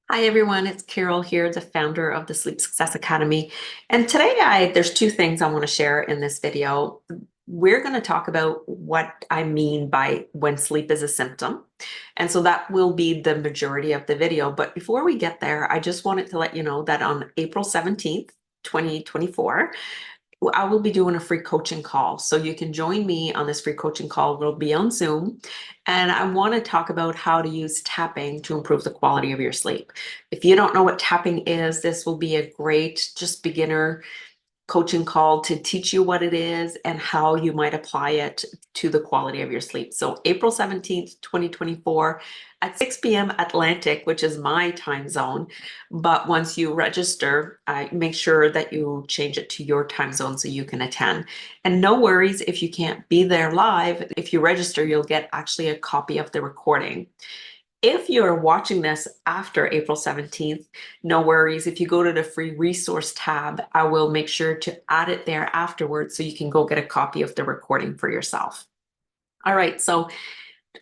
Hi everyone, it's Carol here, the founder of the Sleep Success Academy. And today there's two things I want to share in this video. We're going to talk about what I mean by when sleep is a symptom. And so that will be the majority of the video. But before we get there, I just wanted to let you know that on April 17th, 2024, I will be doing a free coaching call. So you can join me on this free coaching call. We'll be on Zoom. And I want to talk about how to use tapping to improve the quality of your sleep. If you don't know what tapping is, this will be a great, just beginner coaching call to teach you what it is and how you might apply it to the quality of your sleep. So April 17th, 2024 at 6 p.m. Atlantic, which is my time zone. But once you register, make sure that you change it to your time zone so you can attend. And no worries if you can't be there live. If you register, you'll get actually a copy of the recording. If you're watching this after April 17th, no worries. If you go to the free resource tab, I will make sure to add it there afterwards so you can go get a copy of the recording for yourself. All right, so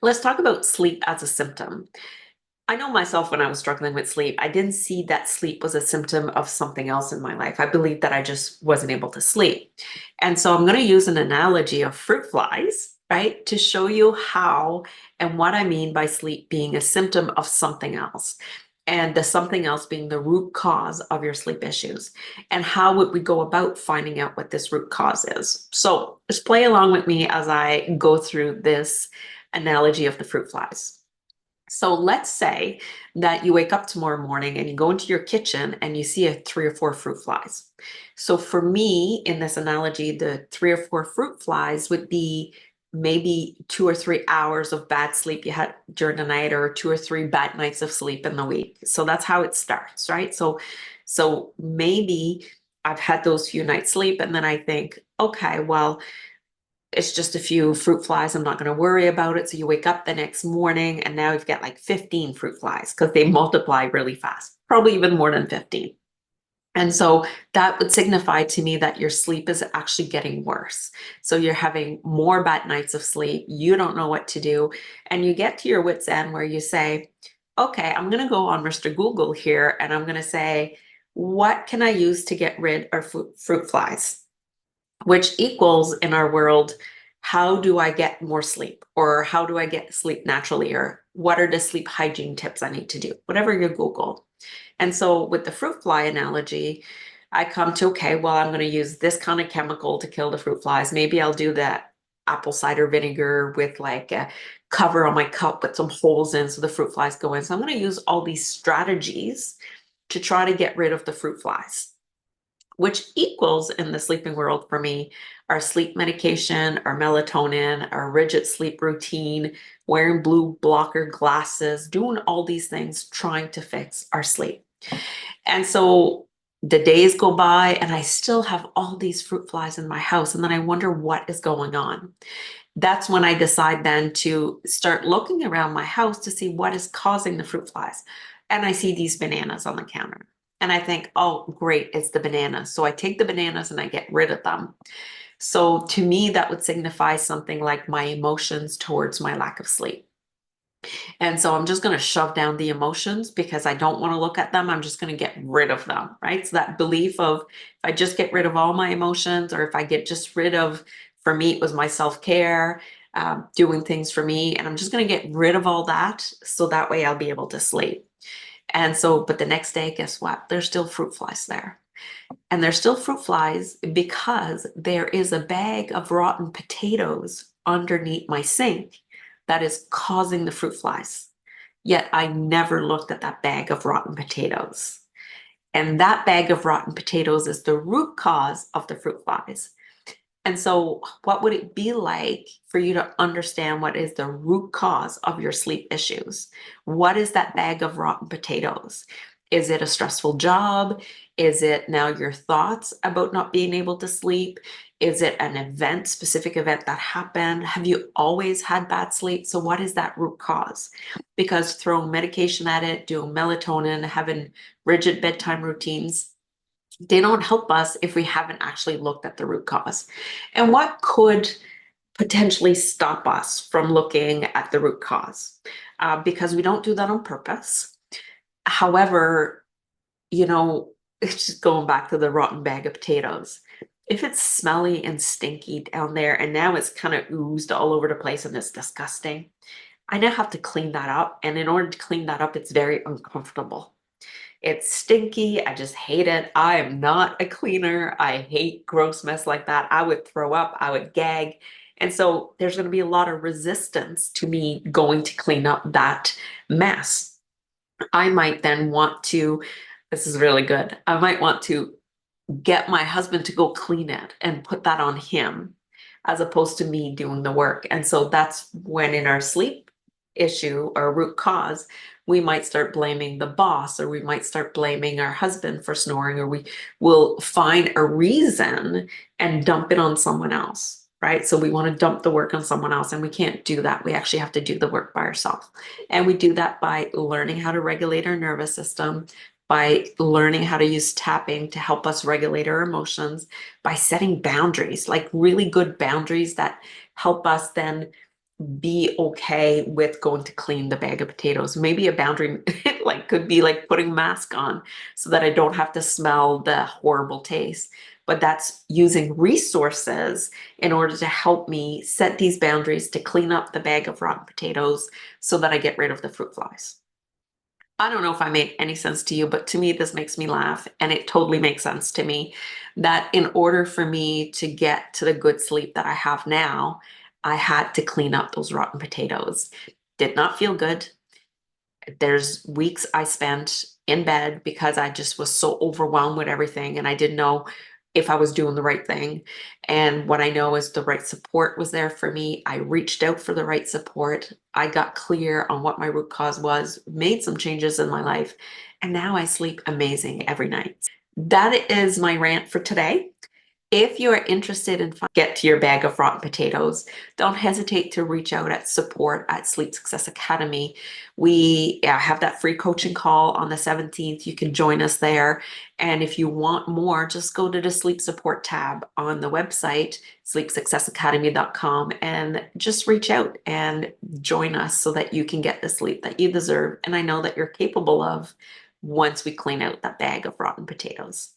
let's talk about sleep as a symptom. I know myself when I was struggling with sleep, I didn't see that sleep was a symptom of something else in my life. I believed that I just wasn't able to sleep. And so I'm going to use an analogy of fruit flies, right, to show you how and what I mean by sleep being a symptom of something else. And the something else being the root cause of your sleep issues. And how would we go about finding out what this root cause is? So just play along with me as I go through this analogy of the fruit flies. So let's say that you wake up tomorrow morning and you go into your kitchen and you see 3 or 4 fruit flies. So for me, in this analogy, the 3 or 4 fruit flies would be maybe 2 or 3 hours of bad sleep you had during the night, or 2 or 3 bad nights of sleep in the week. So that's how it starts, right? So maybe I've had those few nights sleep, and then I think, okay, well, it's just a few fruit flies. I'm not going to worry about it. So you wake up the next morning and now you've got like 15 fruit flies because they multiply really fast, probably even more than 15. And so that would signify to me that your sleep is actually getting worse. So you're having more bad nights of sleep. You don't know what to do. And you get to your wit's end where you say, okay, I'm going to go on Mr. Google here and I'm going to say, what can I use to get rid of fruit flies? Which equals in our world, how do I get more sleep? Or how do I get sleep naturally? Or what are the sleep hygiene tips I need to do? Whatever you Google. And so with the fruit fly analogy, I come to, okay, well, I'm going to use this kind of chemical to kill the fruit flies. Maybe I'll do that apple cider vinegar with like a cover on my cup with some holes in so the fruit flies go in. So I'm going to use all these strategies to try to get rid of the fruit flies, which equals in the sleeping world for me our sleep medication, our melatonin, our rigid sleep routine, wearing blue blocker glasses, doing all these things, trying to fix our sleep. And so the days go by and I still have all these fruit flies in my house. And then I wonder what is going on. That's when I decide then to start looking around my house to see what is causing the fruit flies. And I see these bananas on the counter. And I think, oh, great, it's the bananas. So I take the bananas and I get rid of them. So to me, that would signify something like my emotions towards my lack of sleep. And so I'm just going to shove down the emotions because I don't want to look at them. I'm just going to get rid of them, right? So that belief of if I just get rid of all my emotions, or if I get just rid of, for me, it was my self-care, doing things for me. And I'm just going to get rid of all that. So that way I'll be able to sleep. And so, but the next day, guess what? There's still fruit flies there. And there's still fruit flies because there is a bag of rotten potatoes underneath my sink that is causing the fruit flies. Yet I never looked at that bag of rotten potatoes. And that bag of rotten potatoes is the root cause of the fruit flies. And so, what would it be like for you to understand what is the root cause of your sleep issues? What is that bag of rotten potatoes? Is it a stressful job? Is it now your thoughts about not being able to sleep? Is it an event, specific event that happened? Have you always had bad sleep? So, what is that root cause? Because throwing medication at it, doing melatonin, having rigid bedtime routines, they don't help us if we haven't actually looked at the root cause. And what could potentially stop us from looking at the root cause? Because we don't do that on purpose. However, you know, it's just going back to the rotten bag of potatoes. If it's smelly and stinky down there and now it's kind of oozed all over the place and it's disgusting, I now have to clean that up. And in order to clean that up, it's very uncomfortable. It's stinky. I just hate it. I am not a cleaner. I hate gross mess like that. I would throw up, I would gag. And so there's going to be a lot of resistance to me going to clean up that mess. I might then want to, this is really good. I might want to get my husband to go clean it and put that on him as opposed to me doing the work. And so that's when in our sleep issue or root cause, we might start blaming the boss, or we might start blaming our husband for snoring, or we will find a reason and dump it on someone else. Right. So we want to dump the work on someone else, and we can't do that. We actually have to do the work by ourselves. And we do that by learning how to regulate our nervous system, by learning how to use tapping to help us regulate our emotions, by setting boundaries, like really good boundaries that help us then be okay with going to clean the bag of potatoes. Maybe a boundary like could be like putting a mask on so that I don't have to smell the horrible taste. But that's using resources in order to help me set these boundaries to clean up the bag of rotten potatoes so that I get rid of the fruit flies. I don't know if I make any sense to you, but to me, this makes me laugh. And it totally makes sense to me that in order for me to get to the good sleep that I have now, I had to clean up those rotten potatoes. Did not feel good. There's weeks I spent in bed because I just was so overwhelmed with everything and I didn't know if I was doing the right thing. And what I know is the right support was there for me. I reached out for the right support. I got clear on what my root cause was, made some changes in my life, and now I sleep amazing every night. That is my rant for today. If you are interested in get to your bag of rotten potatoes, don't hesitate to reach out at support at Sleep Success Academy. We have that free coaching call on the 17th. You can join us there. And if you want more, just go to the sleep support tab on the website, sleepsuccessacademy.com, and just reach out and join us so that you can get the sleep that you deserve. And I know that you're capable of once we clean out that bag of rotten potatoes.